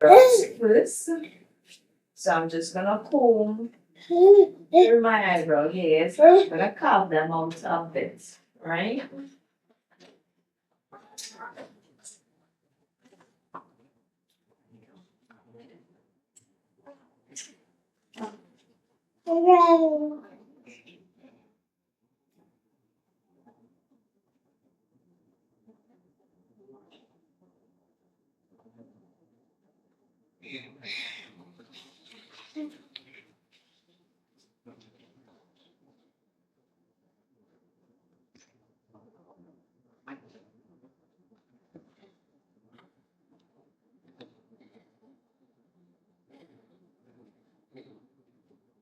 brows first. So I'm just gonna comb through my eyebrow hairs. I'm gonna carve them out a bit, right?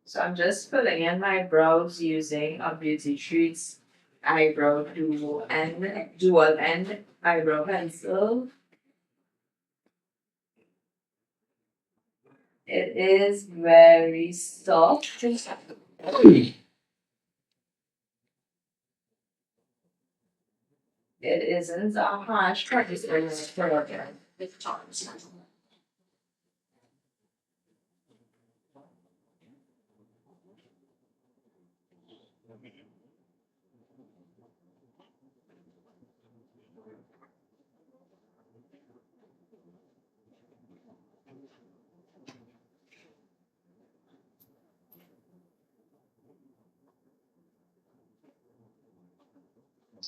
So I'm just filling in my brows using a Beetroot's eyebrow dual end eyebrow pencil. It is very soft. It isn't a harsh texture.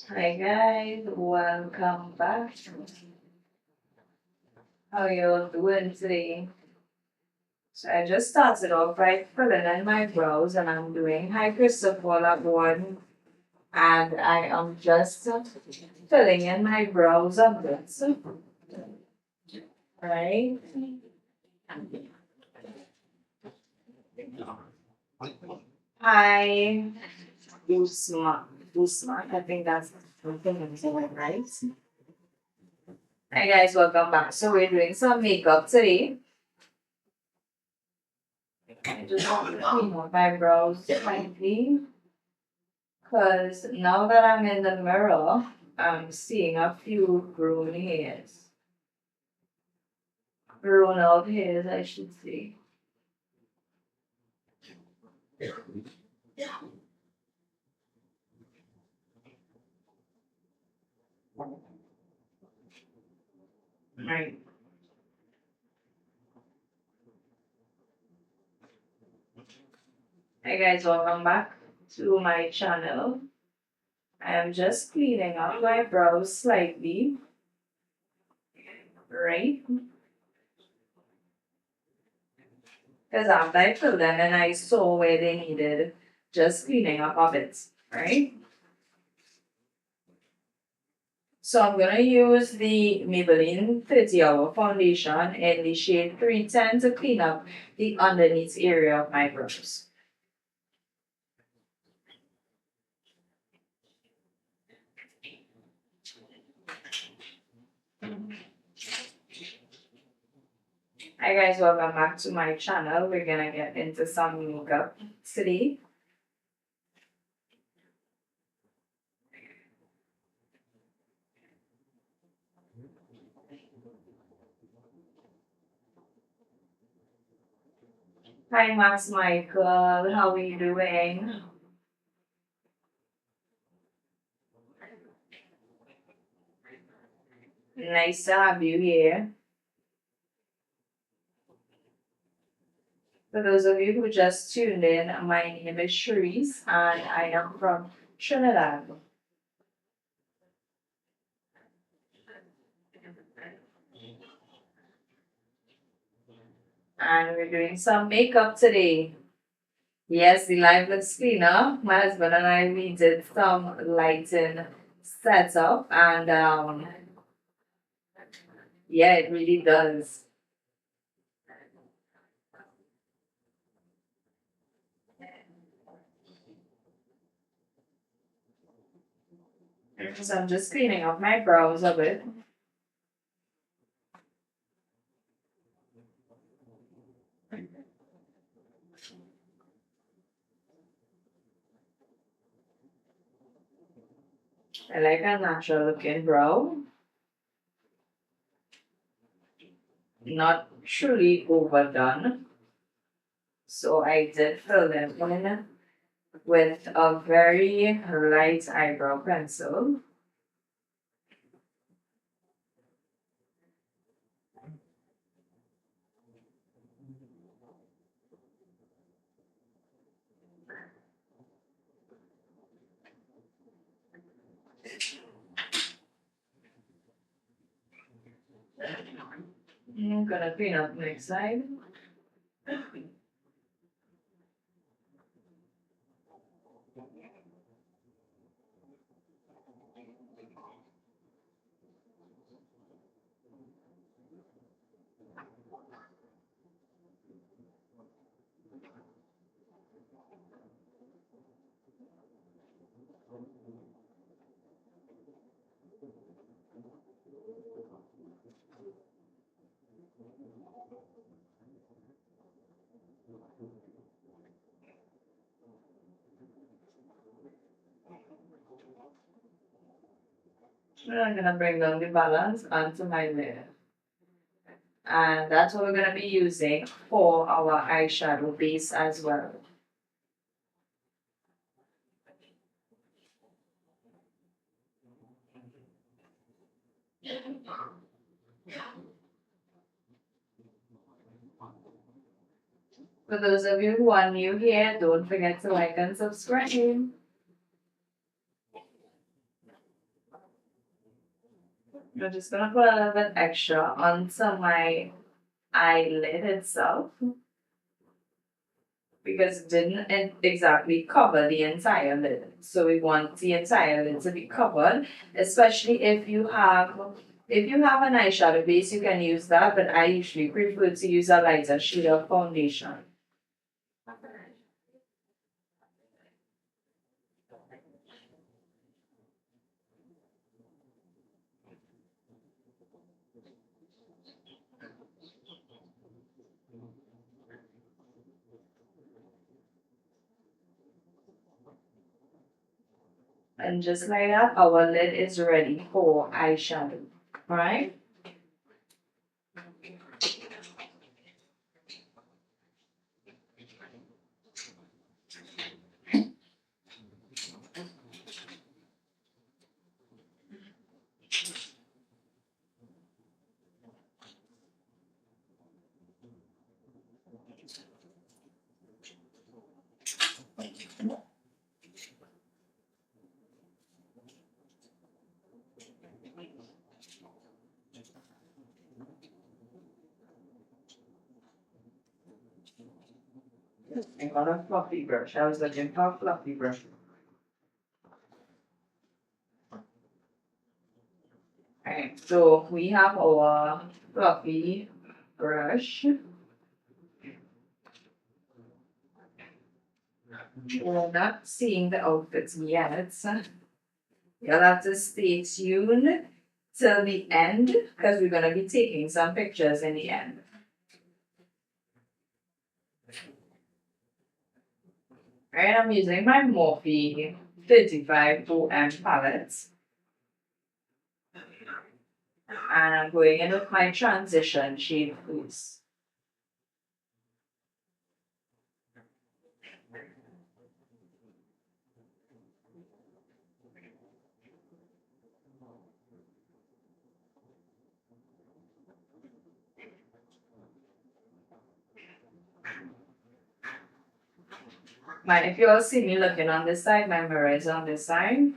Hi guys, welcome back. How you all doing today? So I just started off by filling in my brows and I'm doing high crystal at one, and I am just filling in my brows a bit. Right? I do smart. I think that's something I'm saying, right? Hi guys, welcome back. So we're doing some makeup today. I just want to clean up my brows slightly because now that I'm in the mirror, I'm seeing a few grown hairs. Grown out hairs, I should say. Right. Hi guys, welcome back to my channel. I am just cleaning up my brows slightly, right? Because after I filled them and I saw where they needed just cleaning up a bit, right? So I'm going to use the Maybelline 30 Hour Foundation in the shade 310 to clean up the underneath area of my brows. Hi guys, welcome back to my channel. We're gonna get into some makeup today. Hi Max Michael, how are you doing? Nice to have you here. For those of you who just tuned in, my name is Cherise and I am from Trinidad. And we're doing some makeup today. Yes, the live looks cleaner. My husband and I, we did some lighting setup and yeah, it really does. So I'm just cleaning up my brows a bit. I like a natural looking brow. not truly overdone. So I did fill them in with a very light eyebrow pencil. I'm gonna clean up next side. I'm gonna bring down the balance onto my lid. And that's what we're gonna be using for our eyeshadow base as well. For those of you who are new here, don't forget to like and subscribe. I'm just gonna put a little bit extra onto my eyelid itself because it didn't exactly cover the entire lid. So we want the entire lid to be covered, especially if you have an eyeshadow base, you can use that, but I usually prefer to use a lighter shade of foundation. And just like that, our lid is ready for eyeshadow, right? I got a fluffy brush. I was looking for a fluffy brush. Alright, so we have our fluffy brush. We're not seeing the outfits yet. You'll have to stay tuned till the end because we're going to be taking some pictures in the end. Alright, I'm using my Morphe 35 OM palette. And I'm going in with my transition shade crease. If you all see me looking on this side, my mirror is on this side.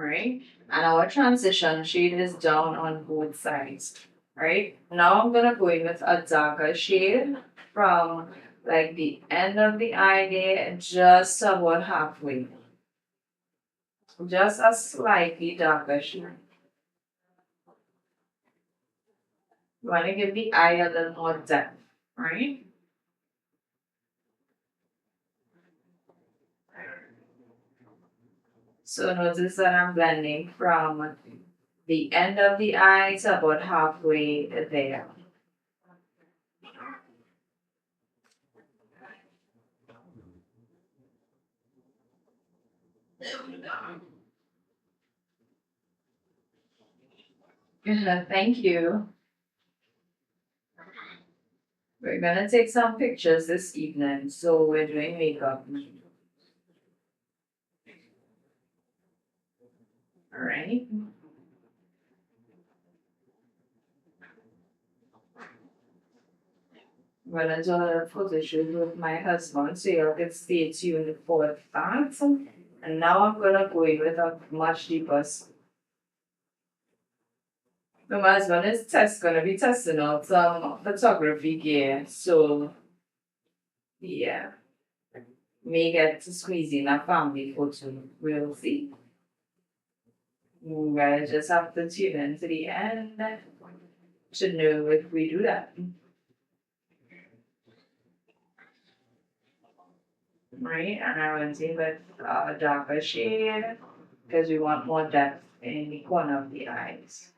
Right? And our transition shade is down on both sides. Right? Now I'm gonna go in with a darker shade from like the end of the eye there, just about halfway. Just a slightly darker shade. You want to give the eye a little more depth, right? So notice that I'm blending from the end of the eye to about halfway there. Thank you. We're gonna take some pictures this evening, so we're doing makeup. All right. I'm gonna do a photo shoot with my husband, so you can stay tuned for that. And now I'm gonna go in with a much deeper. My husband is gonna be testing out some photography gear, so yeah, may get to squeeze in a family photo. We'll see. You guys just have to tune in to the end to know if we do that. Right, and I went in with a darker shade because we want more depth in the corner of the eyes.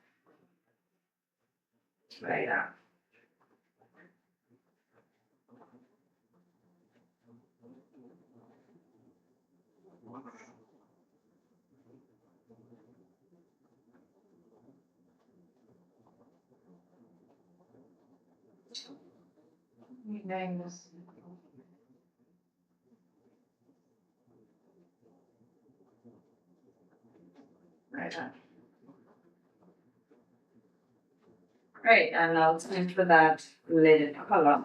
Like that. Nice. Right on. Right, and now time for that lid color.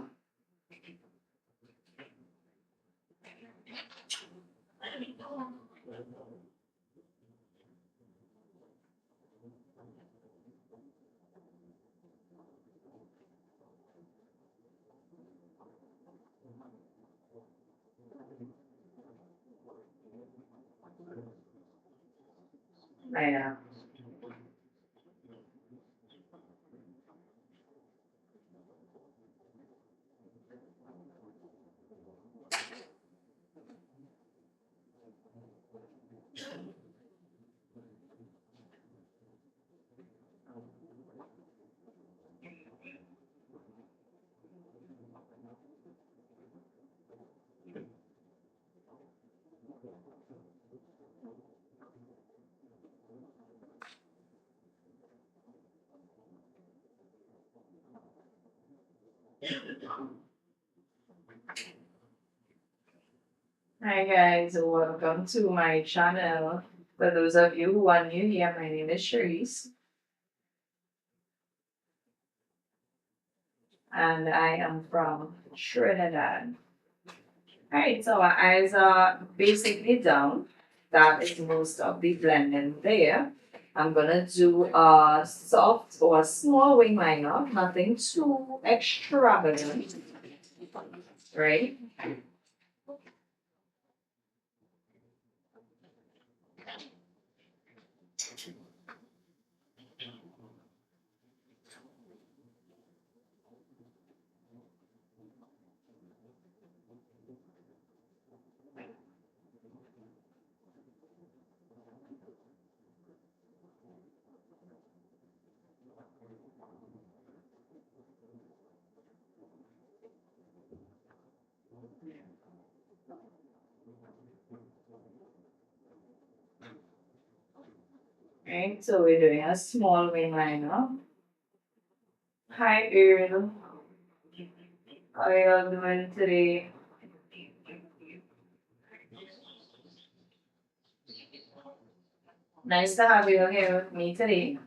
Right on. Hi guys, welcome to my channel. For those of you who are new here, my name is Cherise. And I am from Trinidad. Alright, so our eyes are basically down. That is most of the blending there. I'm gonna do a soft or a small wing liner, nothing too extravagant, right? Right, so we're doing a small wing liner. Hi Earl, how are you all doing today? Nice to have you here with me today.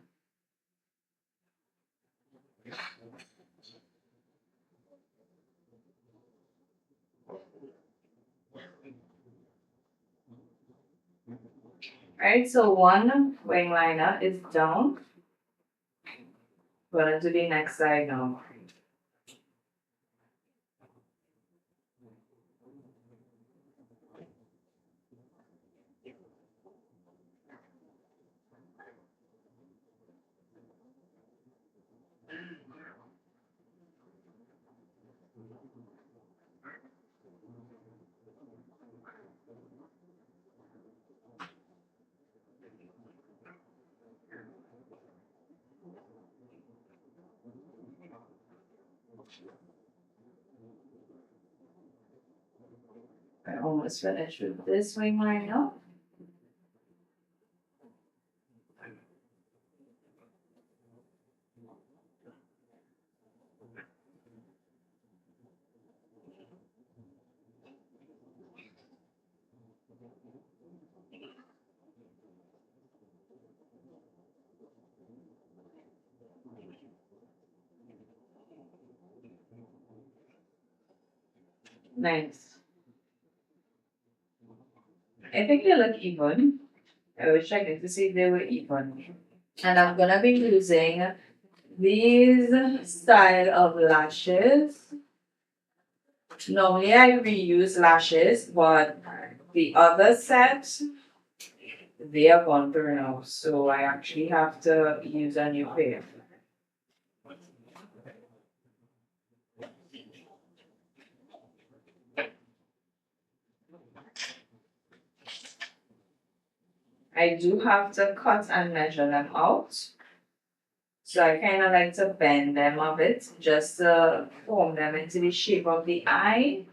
Right, so one wing liner is done. Gonna do the next side now. I almost finished with this wing liner. Nice. I think they look even. I was checking to see if they were even. And I'm gonna be using these style of lashes. Normally I reuse lashes, but the other set, they are gone through now. So I actually have to use a new pair. I do have to cut and measure them out. So I kind of like to bend them a bit just to form them into the shape of the eye.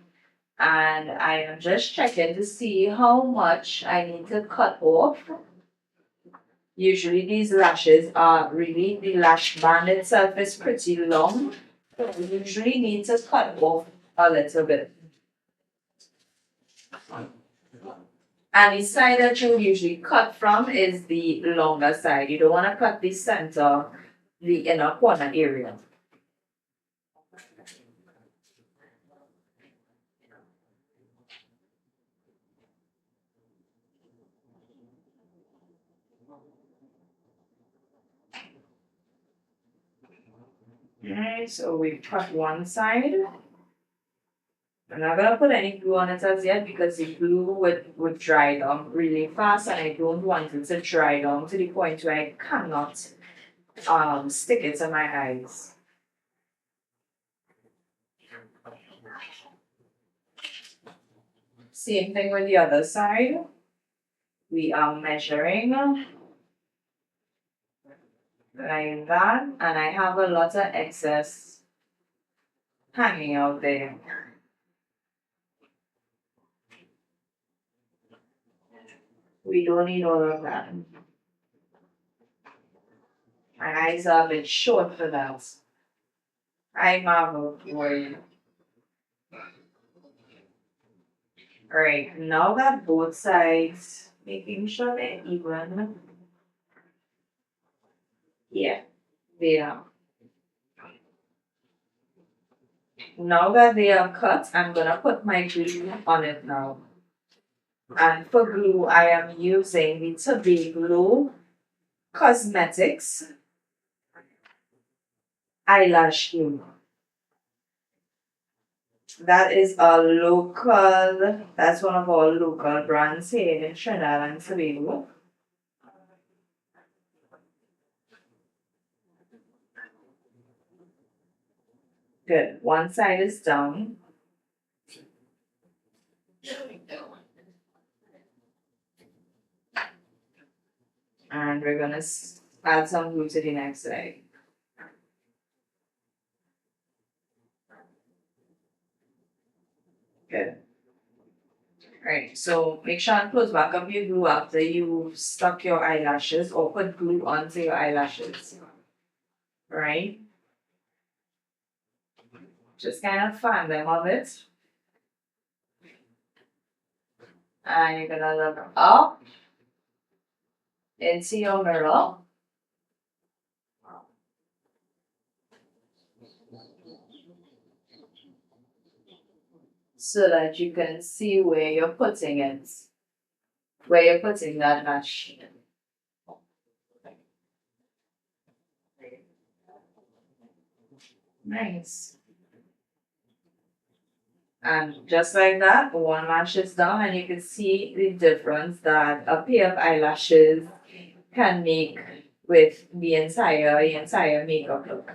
And I am just checking to see how much I need to cut off. Usually these lashes are really, the lash band itself is pretty long. So you usually need to cut off a little bit. And the side that you usually cut from is the longer side. You don't want to cut the center, the inner corner area. Alright, so we've cut one side. I'm not gonna put any glue on it as yet because the glue would dry down really fast and I don't want it to dry down to the point where I cannot stick it to my eyes. Same thing with the other side. We are measuring like that, and I have a lot of excess hanging out there. We don't need all of that. My eyes are a bit short for that. I marvel for you. Alright, now that both sides, making sure they're even. Yeah, they are. Now that they are cut, I'm gonna put my glue on it now. And for glue, I am using the Today Glue Cosmetics eyelash glue. That is a local, that's one of our local brands here in Trinidad and Tobago. Good. One side is down. And we're gonna add some glue to the next side. Good. Alright, so make sure and close back up your glue after you've stuck your eyelashes or put glue onto your eyelashes. Right? Just kind of fan them a bit. And you're gonna look up into your mirror. So that you can see where you're putting it, where you're putting that lash. Nice. And just like that, one lash is down, and you can see the difference that a pair of eyelashes can make with the entire makeup look.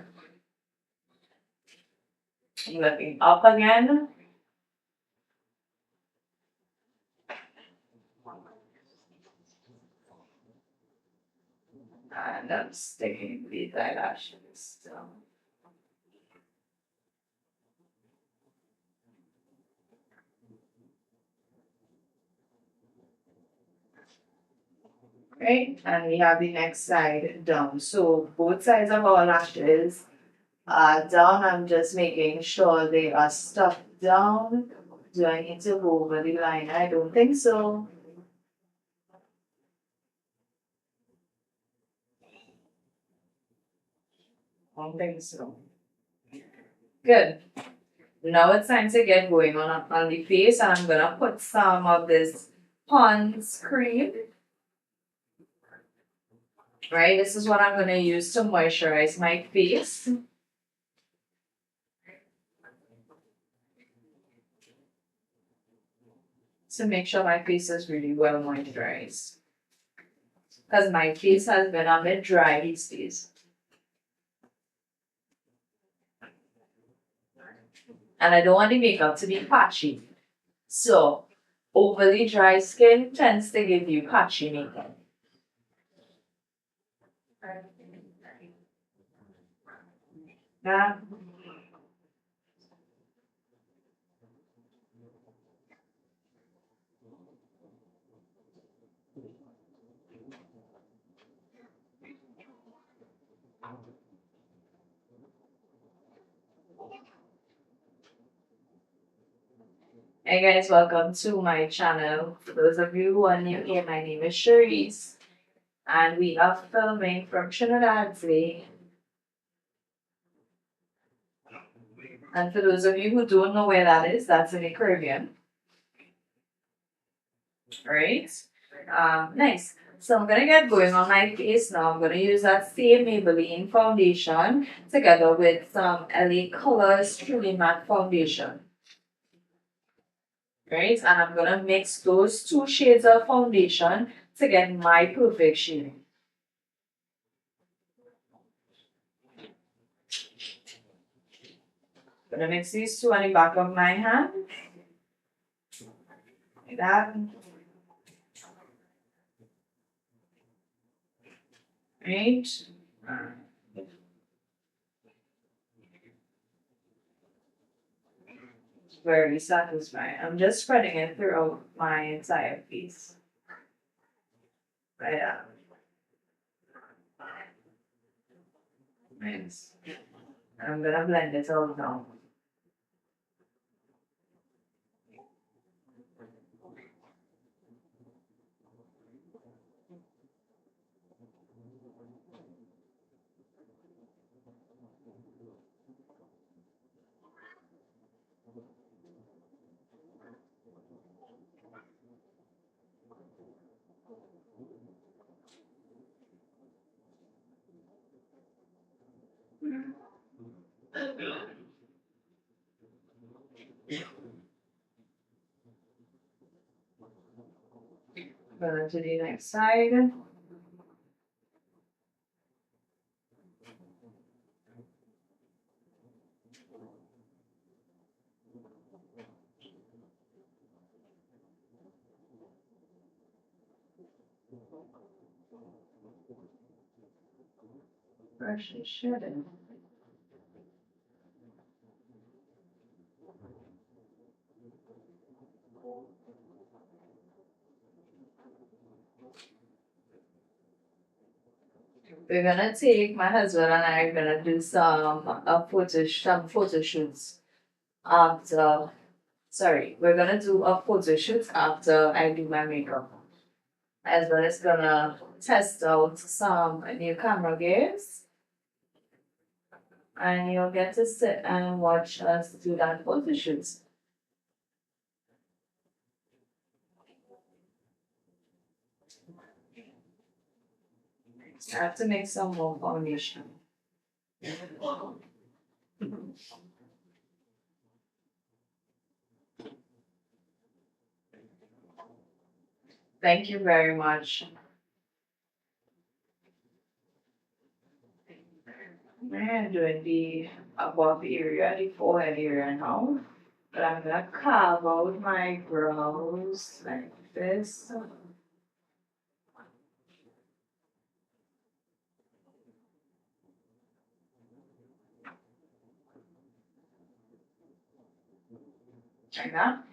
Looking up again. And I'm sticking the eyelashes down. right? And we have the next side down. So both sides of our lashes are down. I'm just making sure they are stuffed down. Do I need to go over the line? I don't think so. I don't think so. Good. Now it's time to get going on the face, and I'm gonna put some of this Pond's cream. Right, this is what I'm gonna use to moisturize my face. To make sure my face is really well moisturized. Because my face has been a bit dry these days. And I don't want the makeup to be patchy. So, overly dry skin tends to give you patchy makeup. Yeah. Hey guys, welcome to my channel. For those of you who are new here, my name is Cherise, and we are filming from Trinidad today. And for those of you who don't know where that is, that's in the Caribbean. Right? Nice. So I'm gonna get going on my face now. I'm gonna use that same Maybelline foundation together with some LA Colors Truly Matte Foundation. Right? And I'm gonna mix those two shades of foundation to get my perfect shade. Gonna mix these two on the back of my hand. Like that. Right? Very satisfying. I'm just spreading it throughout my entire face. Right. Nice. And I'm gonna blend it all down. Go to the next side. Brush and shade it. We're gonna take my husband and I are gonna do some photo shoots after. Sorry, we're gonna do a photo shoot after I do my makeup. As well as gonna test out some new camera gears, and you'll get to sit and watch us do that photo shoot. I have to make some more foundation. Thank you very much. I'm doing the above area, the forehead area now. But I'm gonna carve out my brows like this. Like that.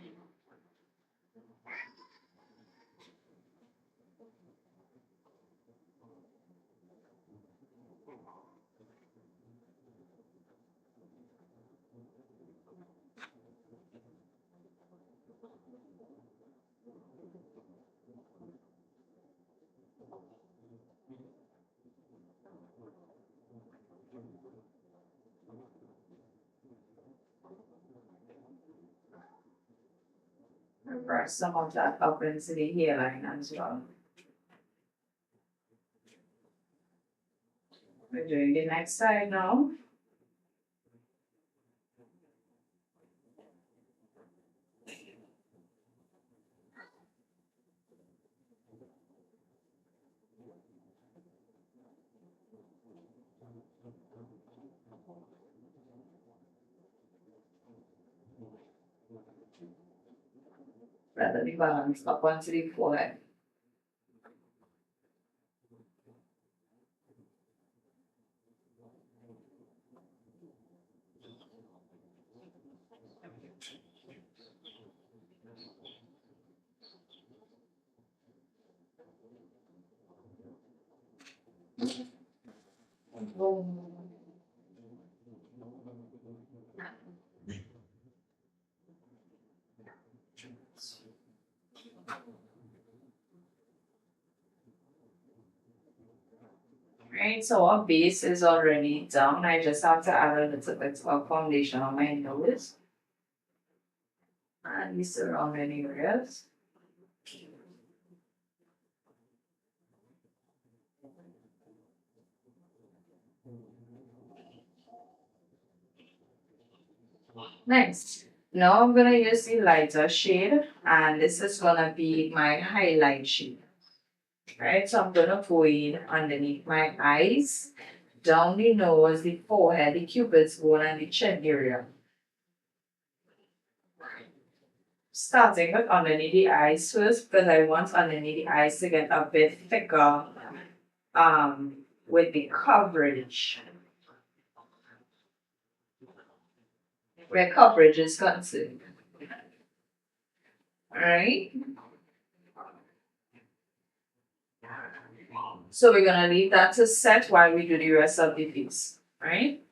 press some of that up into the hairline as well. We're doing the next side now. Rather the balance up onto the forehead. Right, so our base is already down. I just have to add a little bit of foundation on my nose and the surrounding areas. Next, now I'm gonna use the lighter shade, and this is gonna be my highlight shade. Right, so I'm gonna go in underneath my eyes, down the nose, the forehead, the cupid's bone, and the chin area. Starting with underneath the eyes first, because I want underneath the eyes to get a bit thicker with the coverage. Where coverage is concerned. Alright. So we're gonna leave that to set while we do the rest of the face. Right?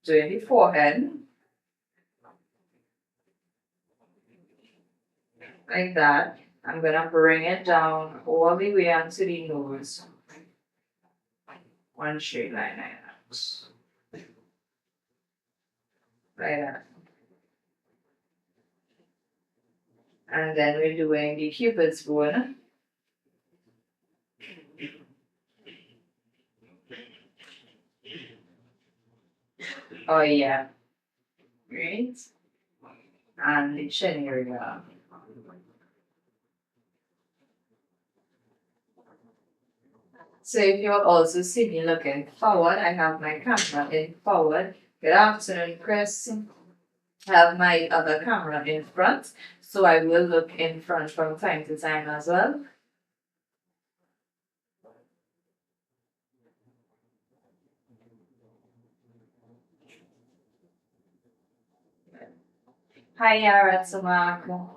Doing the forehead. Like that. I'm gonna bring it down all the way onto the nose. One straight line like that. Like that. And then we're doing the cupid's bone. Oh yeah. Right? And the chin area. So if you'll also see me looking forward, I have my camera in forward. Good afternoon, Chris. I have my other camera in front, so I will look in front from time to time as well. Hi, Yara Tamako.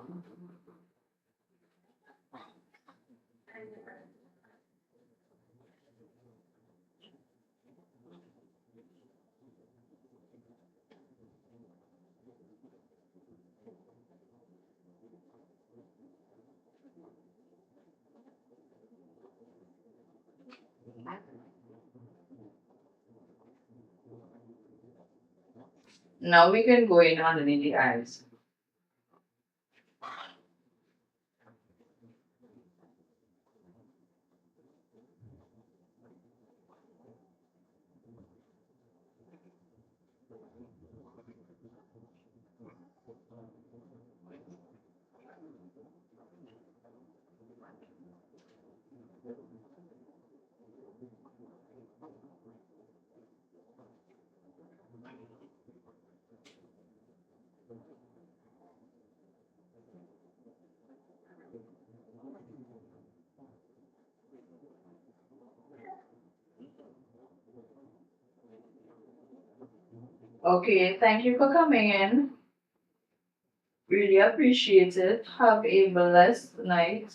Now we can go in underneath the eyes. Okay, thank you for coming in. Really appreciate it. Have a blessed night.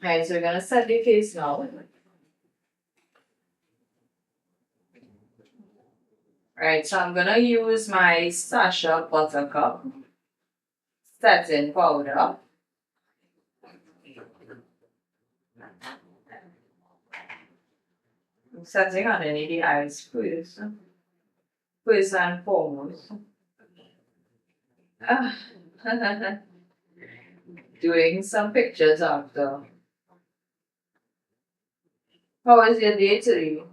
Alright, so we're gonna set the face now. Alright, so I'm gonna use my Sasha Buttercup setting powder. setting underneath the eyes first. First and foremost. Ah, doing some pictures after. How was your day today?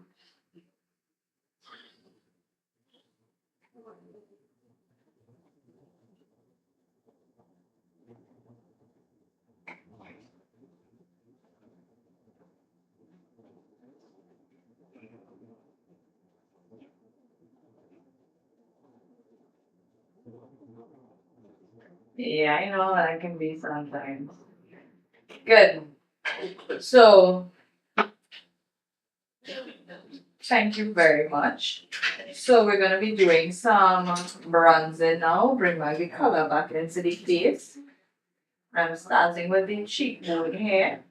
Yeah, I know that can be sometimes. Good. So, thank you very much. So, we're going to be doing some bronzing now. Bring my color back into the face. I'm starting with the cheekbone here.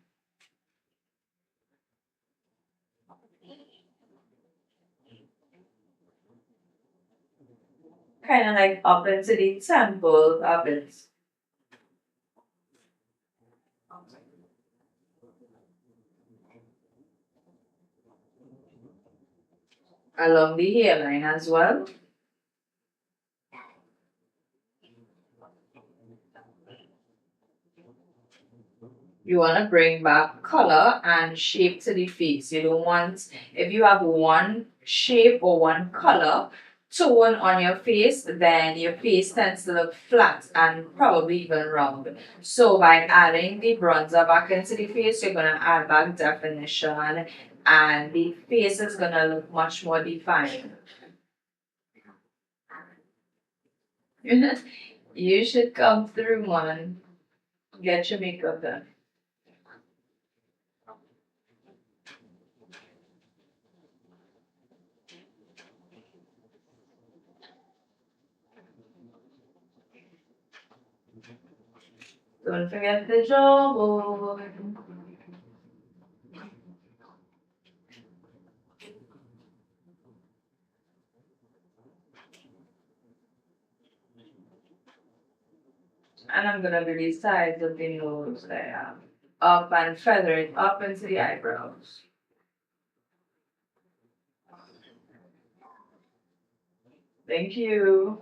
Kind of like up into the temple of it. Along the hairline as well. You want to bring back color and shape to the face. You don't want, if you have one shape or one color tone on your face, then your face tends to look flat and probably even round. So by adding the bronzer back into the face, you're going to add back definition and the face is going to look much more defined. You should come through, man. Get your makeup done. Don't forget the jawbone. And I'm gonna do the sides of the nose there. Up and feather it up into the eyebrows. Thank you.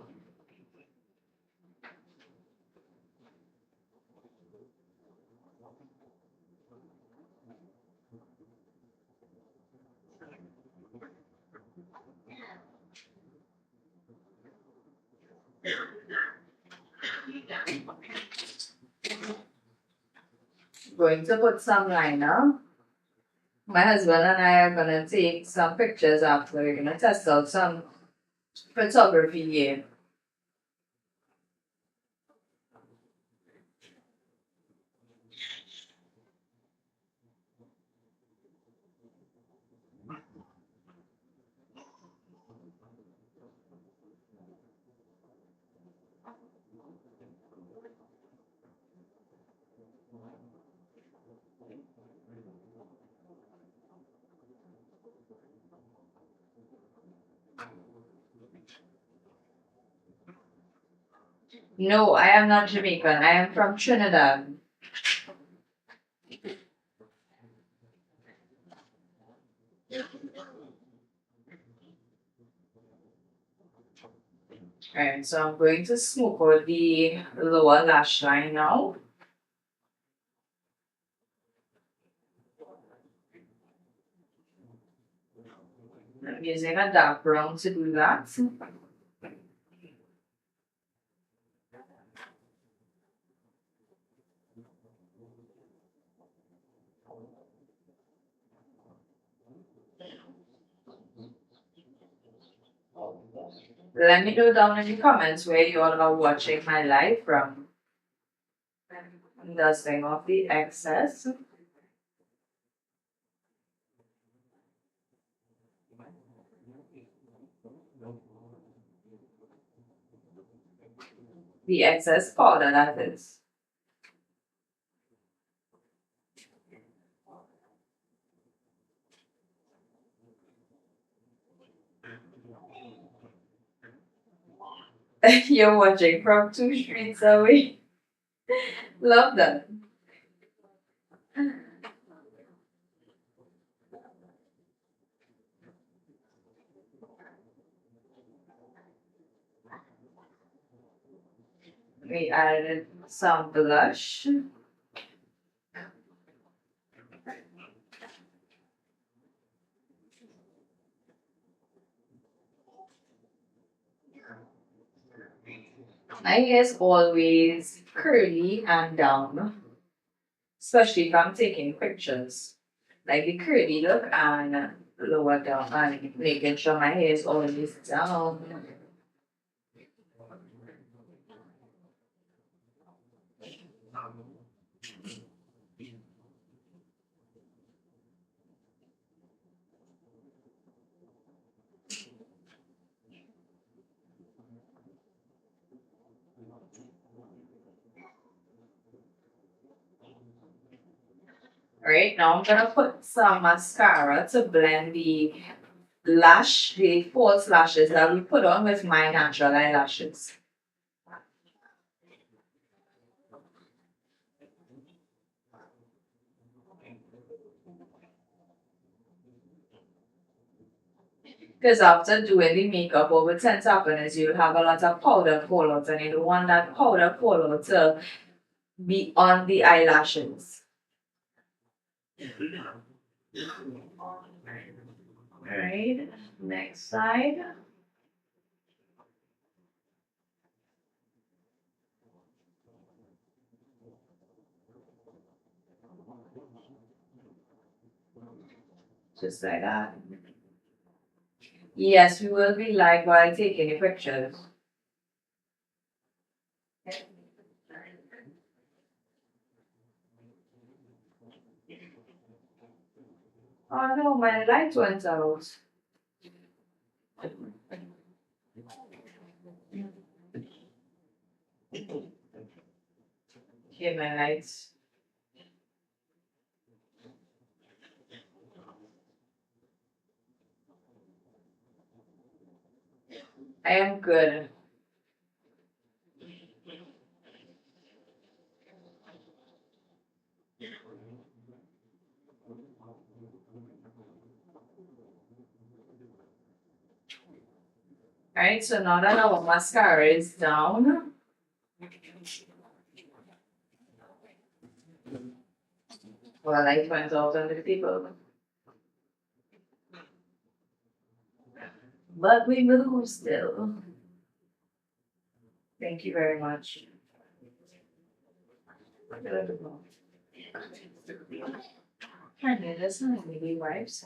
Going to put some liner. My husband and I are gonna take some pictures after. We're gonna test out some photography here. No, I am not Jamaican. I am from Trinidad. Alright, so I'm going to smoke out the lower lash line now. I'm using a dark brown to do that. Let me know down in the comments where you all are watching my live from. Dusting off the excess. The excess powder, that is. You're watching from 2 streets away. Love that. We added some blush. My hair is always curly and down, especially if I'm taking pictures. Like the curly look and lower down and making sure my hair is always down. Right now, I'm gonna put some mascara to blend the false lashes that we put on with my natural eyelashes. Because after doing the makeup, what would tend to happen is you'll have a lot of powder fallouts, and you don't want that powder fallout to be on the eyelashes. Alright, next side. Just like that. Yes, we will be live while taking the pictures. Oh no, my light went out. Here, my lights. I am good. Alright, so now that our mascara is down, well, light went out on the table. But we move still. Thank you very much. Honey, that's not really wipes.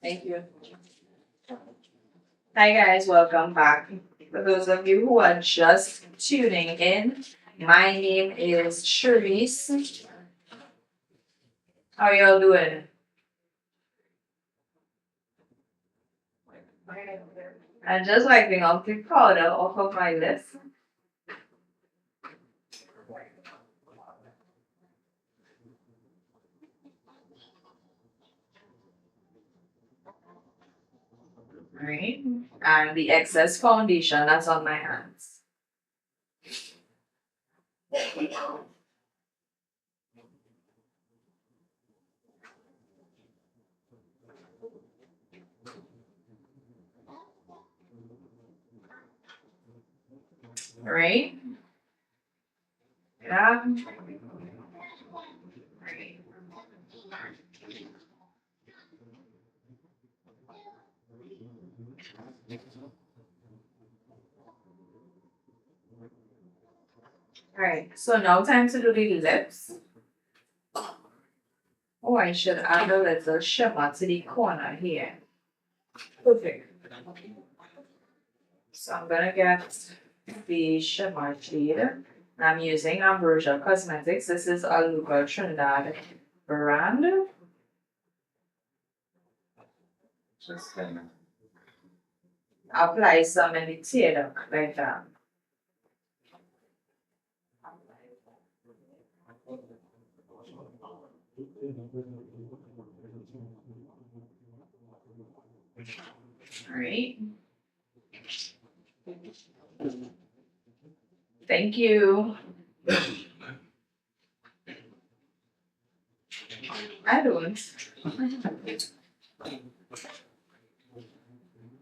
Thank you. Hi guys, welcome back. For those of you who are just tuning in, my name is Cherise. How y'all doing? I'm just wiping off the powder off of my lips. Right? And the excess foundation that's on my hands. Right? Yeah. Right. Alright, so now time to do the lips. Oh, I should add a little shimmer to the corner here. Perfect. So I'm gonna get the shimmer shade. I'm using Ambrosia Cosmetics. This is a local Trinidad brand. Just gonna apply some in the tail like that. Alright. Thank you. I don't.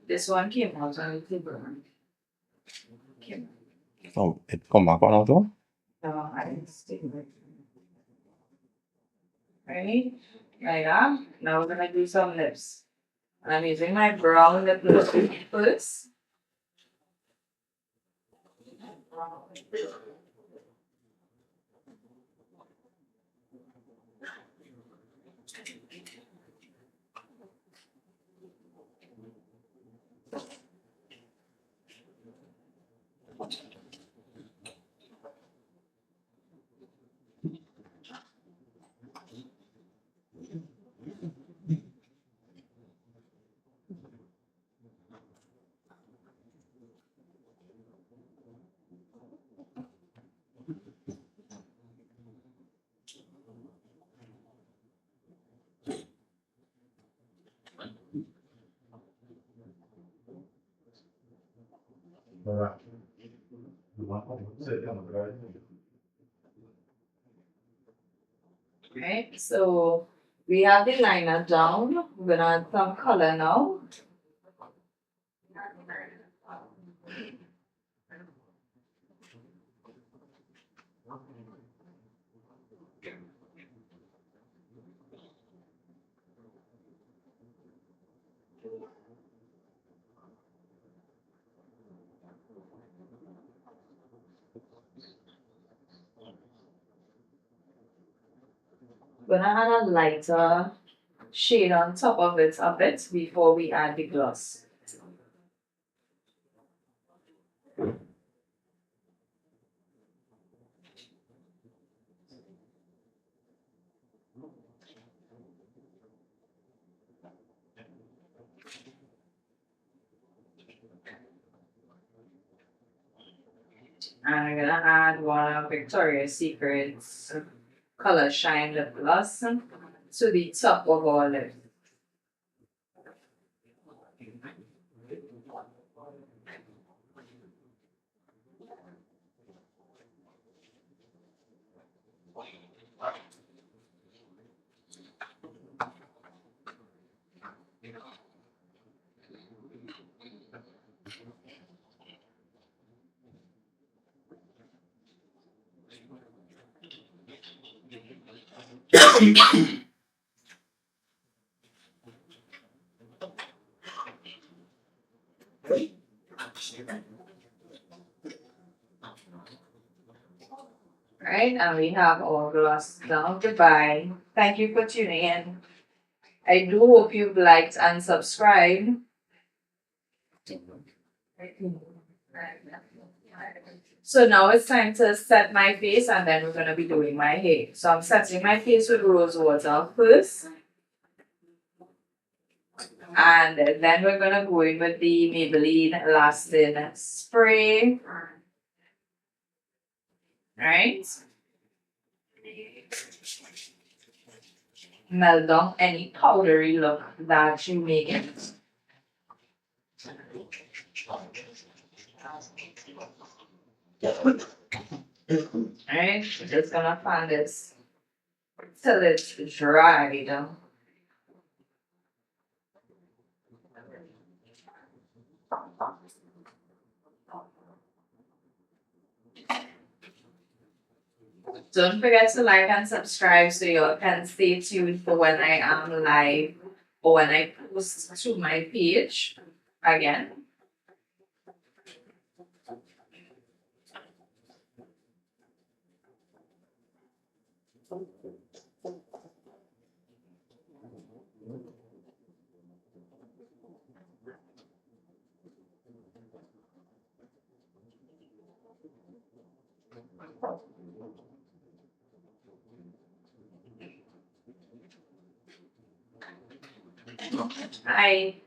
This one came out on the table. So it come back on auto? No, I didn't stick it. Right? Like that. Now we're gonna do some lips. And I'm using my brown lip lipstick first. Okay, so we have the liner down. We're gonna add some color now. We're gonna add a lighter shade on top of it a bit before we add the gloss. And I'm gonna add one of Victoria's Secret's Color Shine Lip Gloss to the top of our lip. Right, and we have our gloss down. Goodbye. Thank you for tuning in. I do hope you've liked and subscribed. So now it's time to set my face and then we're going to be doing my hair. So I'm setting my face with rose water first. And then we're going to go in with the Maybelline Lasting Spray. Right? Melt down any powdery look that you make it. Alright, just gonna fan this till it's dried. Don't forget to like and subscribe so you can stay tuned for when I am live or when I post to my page again.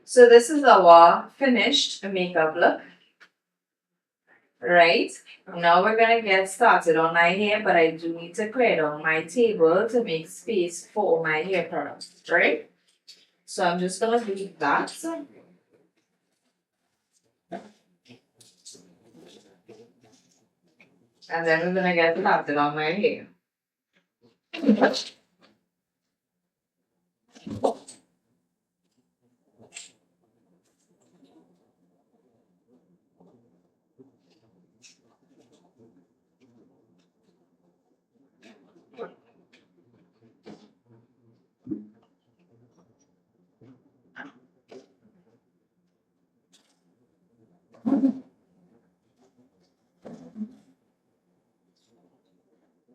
So this is our finished makeup look. Right? Now we're gonna get started on my hair, but I do need to clear down my table to make space for my hair products, right? So I'm just gonna do that. And then we're gonna get started on my hair.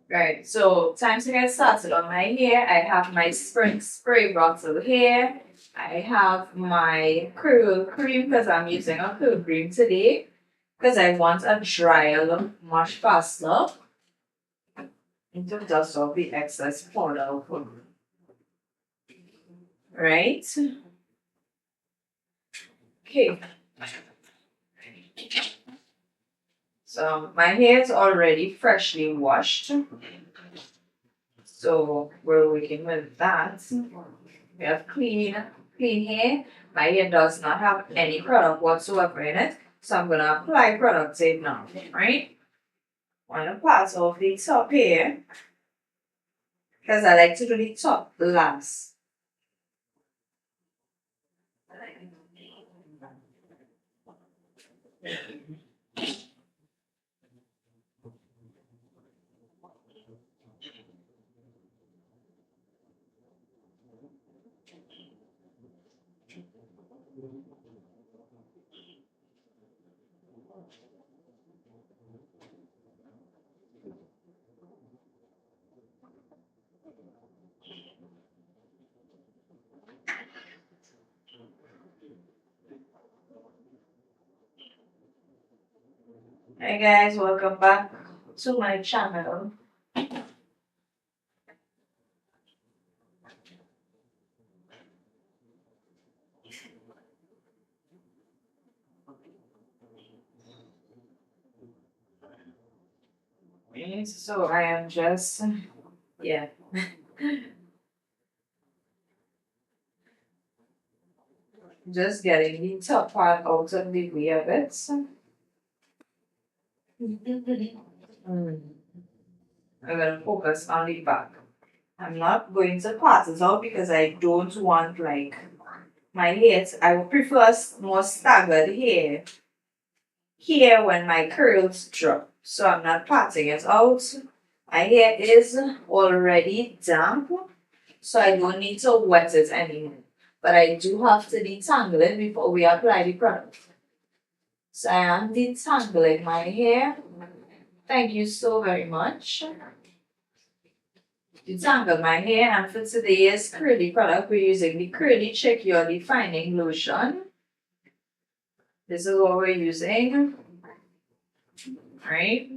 Right, so time to get started on my hair. I have my spring spray bottle here. I have my curl cream because I'm using a curl cream today because I want a dry look much faster. And to dust off the excess powder. Right? Okay. So my hair is already freshly washed. So we're working with that. We have clean hair. My hair does not have any product whatsoever in it. So I'm gonna apply product tape now, right? On the part of the top here. Because I like to do the top last. Hey guys, welcome back to my channel. So I am just, yeah. Just getting the top part out of the way of it. I'm gonna focus on the back. I'm not going to part it out because I don't want like my hair. I would prefer more staggered hair here when my curls drop. So I'm not parting it out. My hair is already damp, so I don't need to wet it anymore. But I do have to detangle it before we apply the product. So I am detangling my hair. Thank you so very much. Detangle my hair, and for today's curly product, we're using the Curly Check Your Defining Lotion. This is what we're using. Right?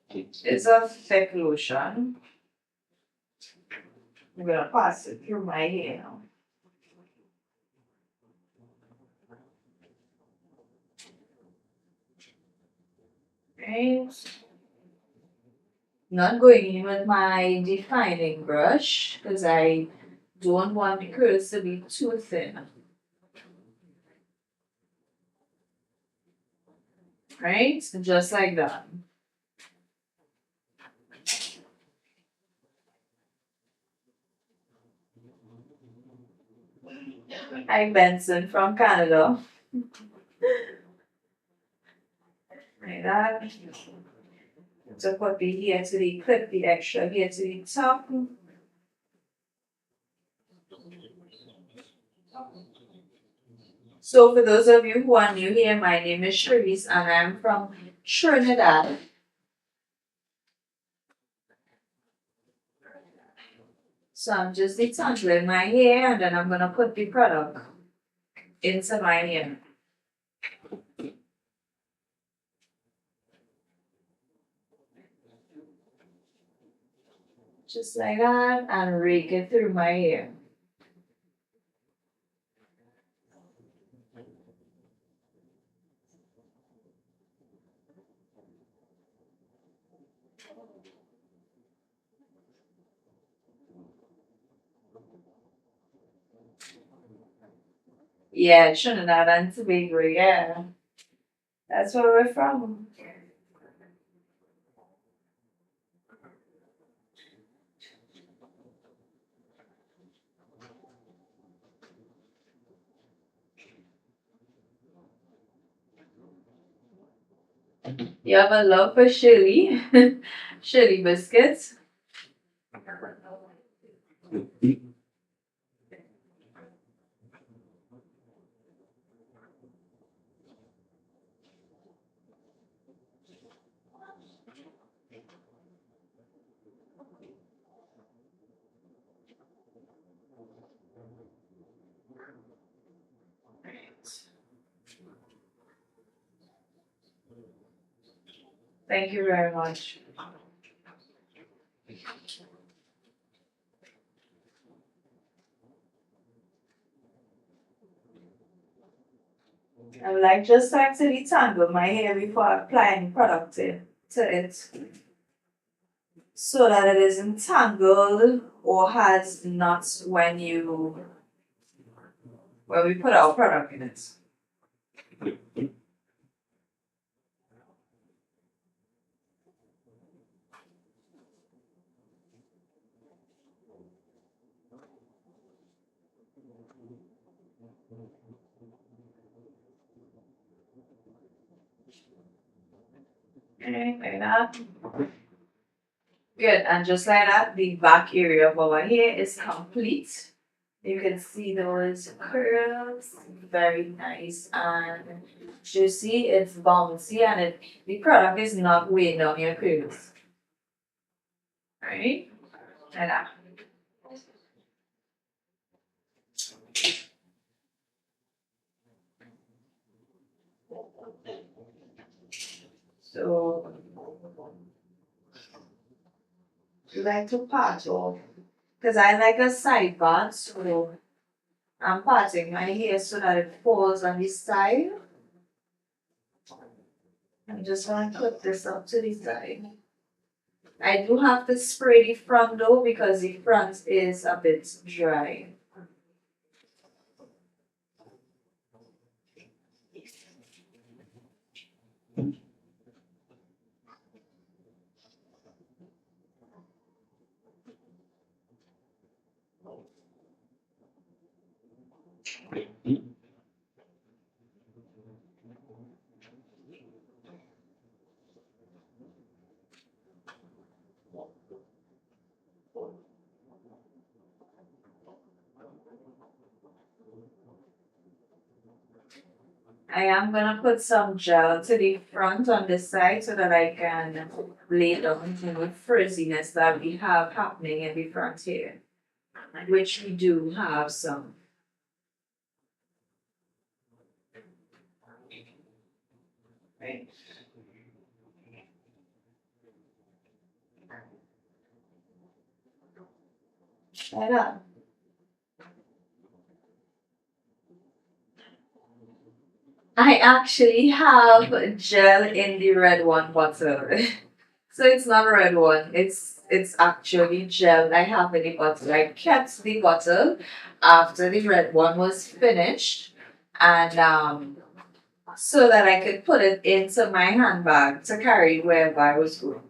It's a thick lotion. I'm gonna pass it through my hair now. Right? Not going in with my defining brush because I don't want the curls to be too thin. Right? Just like that. Hi Benson from Canada. Like that. So put the here to the clip the extra here to the top. So for those of you who are new here, my name is Cherise and I'm from Trinidad. So I'm just detangling my hair and then I'm gonna put the product into my hair. Just like that, and rake it through my hair. Yeah, Trinidad and Tobago, yeah. That's where we're from. You have a love for Shirley, Shirley biscuits. Thank you very much. I would like just to actually tangle my hair before applying product to it so that it isn't tangled or has knots when we put our product in it. Okay, like that. Good, and just like that, the back area of our hair is complete. You can see those curls, very nice and juicy. It's bouncy and the product is not weighing down your curls. Right? Like that. So you like to part off because I like a side part, so I'm parting my hair so that it falls on the side. I'm just gonna put this up to the side. I do have to spray the front though because the front is a bit dry. I am gonna put some gel to the front on this side so that I can lay down the frizziness that we have happening in the front here, which we do have some. Right. Like that. I actually have gel in the red one bottle. So it's not a red one. It's actually gel I have in the bottle. I kept the bottle after the red one was finished and so that I could put it into my handbag to carry wherever I was going.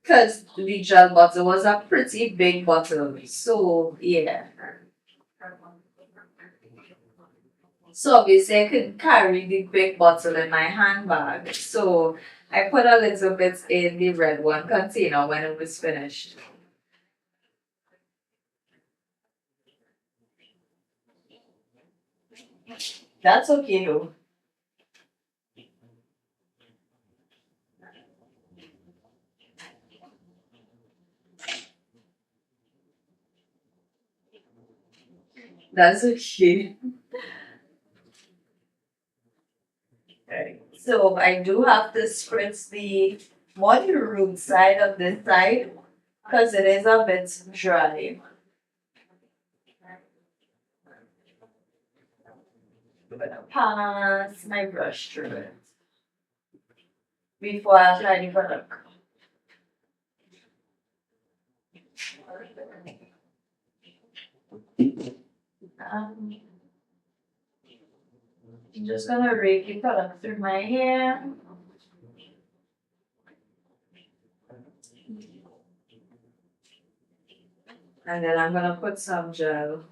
Because the gel bottle was a pretty big bottle. So yeah. So obviously I couldn't carry the big bottle in my handbag. So I put a little bit in the red one container when it was finished. That's okay though. That's okay. Okay. So I do have to spritz the more the root side of this side because it is a bit dry. I'm gonna pass my brush through it before I apply the product. Um, I'm just gonna rake the product through my hair. And then I'm gonna put some gel.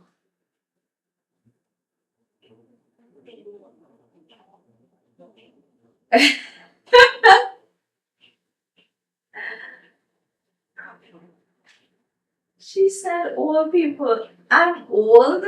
She said old people. I'm old.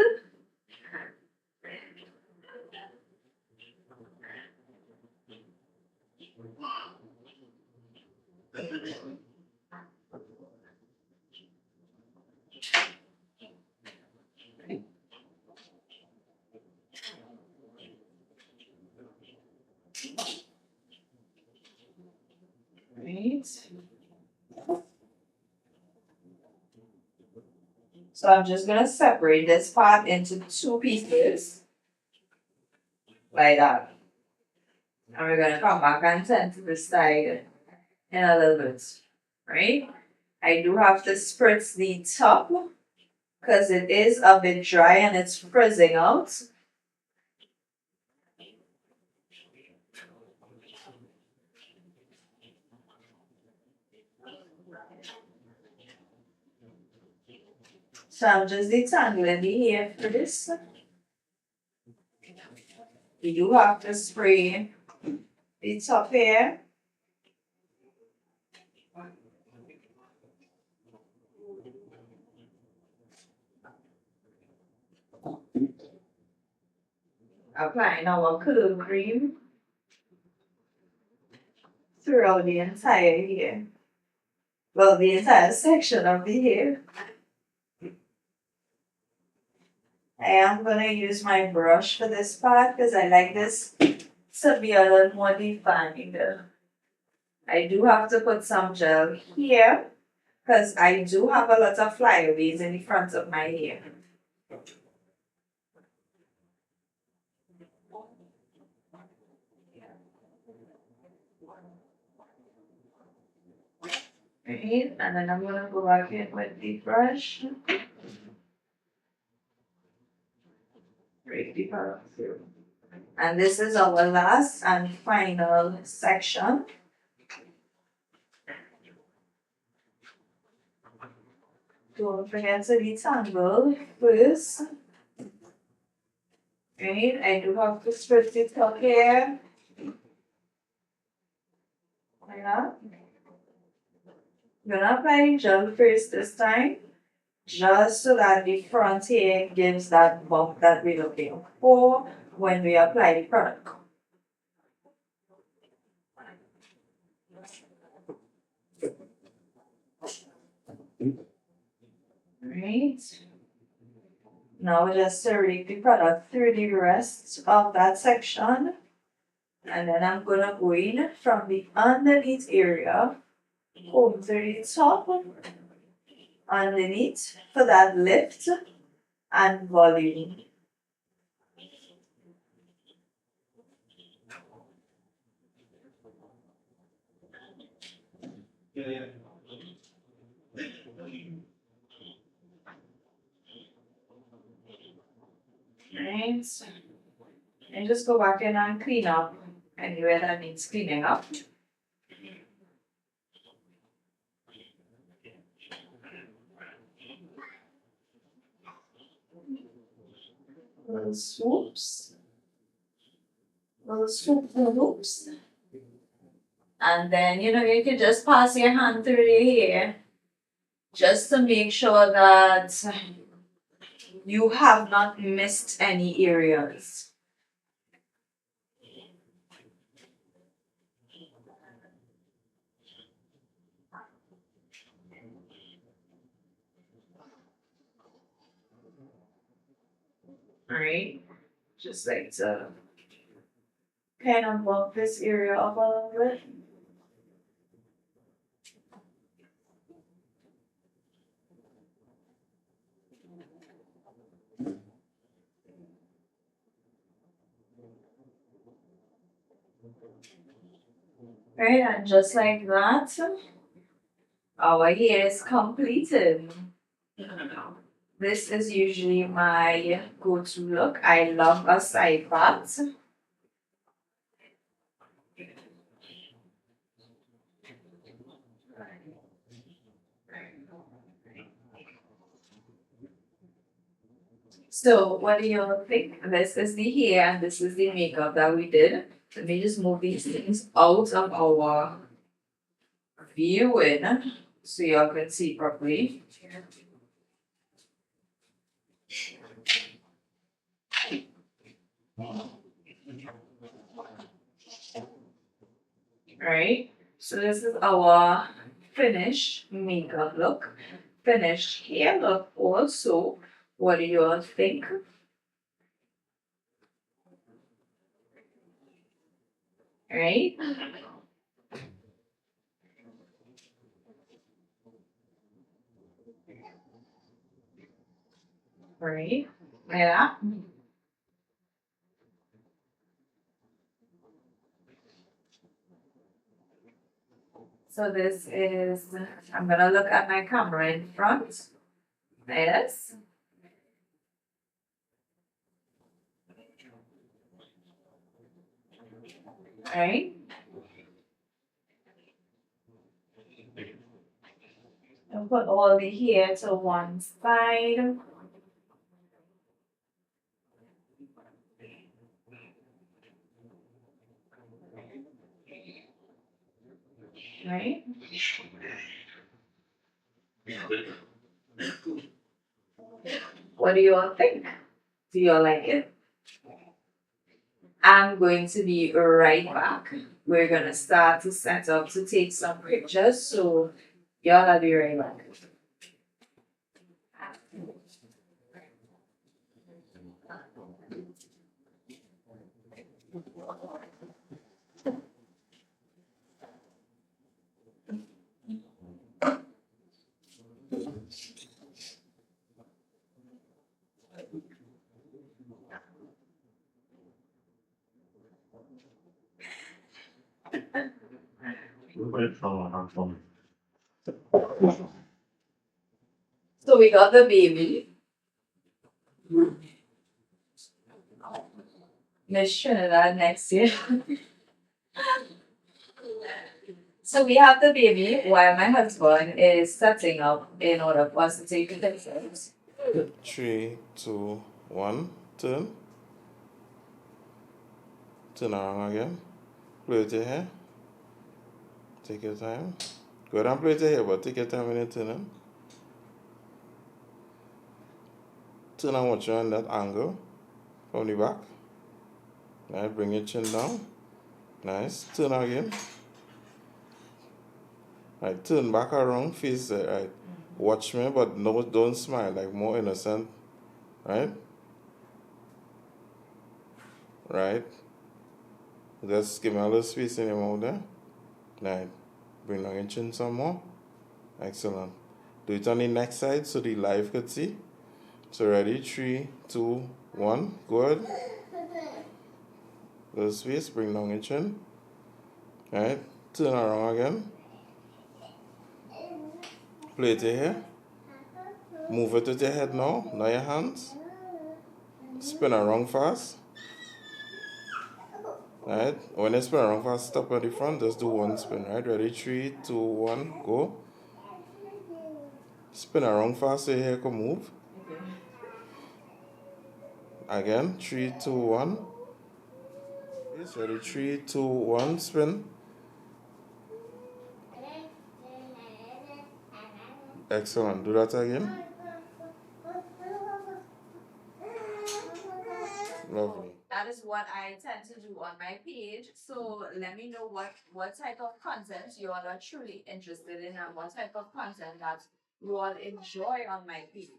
Right. So I'm just gonna separate this part into two pieces like that. And we're gonna come back and tend to the side in a little bit. Right? I do have to spritz the top because it is a bit dry and it's frizzing out. So I'm just detangling the hair for this. We do have to spray the top hair. Applying our curl cream throughout the entire hair. Well, the entire section of the hair. I am going to use my brush for this part because I like this to be a little more defined. I do have to put some gel here because I do have a lot of flyaways in the front of my hair. Right, and then I'm going to go back in with the brush. Break the product through. And this is our last and final section. Don't forget to detangle first. Right, I do have to spritz it up here. Like that. I'm gonna apply gel first this time, just so that the front hair gives that bump that we're looking for when we apply the product. Right. Now just circulate the product through the rest of that section. And then I'm gonna go in from the underneath area over to the top, underneath for that lift and volume. Right. And just go back in and clean up anywhere that needs cleaning up. Little swoops. Little swoops. And then, you can just pass your hand through the hair just to make sure that you have not missed any areas. Right? Just like to kind of bump this area up a little bit. Right, and just like that, our hair is completed. This is usually my go-to look. I love a side part. So what do you think? This is the hair and this is the makeup that we did. Let me just move these things out of our viewing so y'all can see properly. Right? So this is our finished makeup look. Finished hair look also. What do you all think? Right? Right? Yeah. So this is, I'm gonna look at my camera in front. Yes. Right? And put all the hair to one side. Right? What do you all think? Do you all like it? I'm going to be right back. We're gonna start to set up to take some pictures, so y'all will be right back. So we got the baby. Miss Trinidad next year. So we have the baby while my husband is setting up in order for us to take the pictures. 3, 2, 1, turn. Turn around again. Plait your hair. Take your time. Go ahead and plait your hair, but take your time when you turn it. Turn and watch you on that angle from the back. Right, bring your chin down. Nice. Turn again. Right, turn back around, face it, right. Watch me, but no, don't smile, like more innocent. Right? Right. Just give me a little space in your mouth there. Right. Bring down your chin some more. Excellent. Do it on the next side so the live could see. So ready? 3, 2, 1. Good. Little space. Bring down your chin. Right. Turn around again. Plait your hair. Move it with your head now. Now your hands. Spin around fast. Right? When you spin around fast, stop at the front. Just do one spin. Right? Ready? 3, 2, 1. Go. Spin around fast so your hair can move. Again. 3, 2, 1. Yes, ready? 3, 2, 1. Spin. Excellent. Do that again. Lovely. That is what I tend to do on my page. So let me know what type of content you all are truly interested in and what type of content that you all enjoy on my page.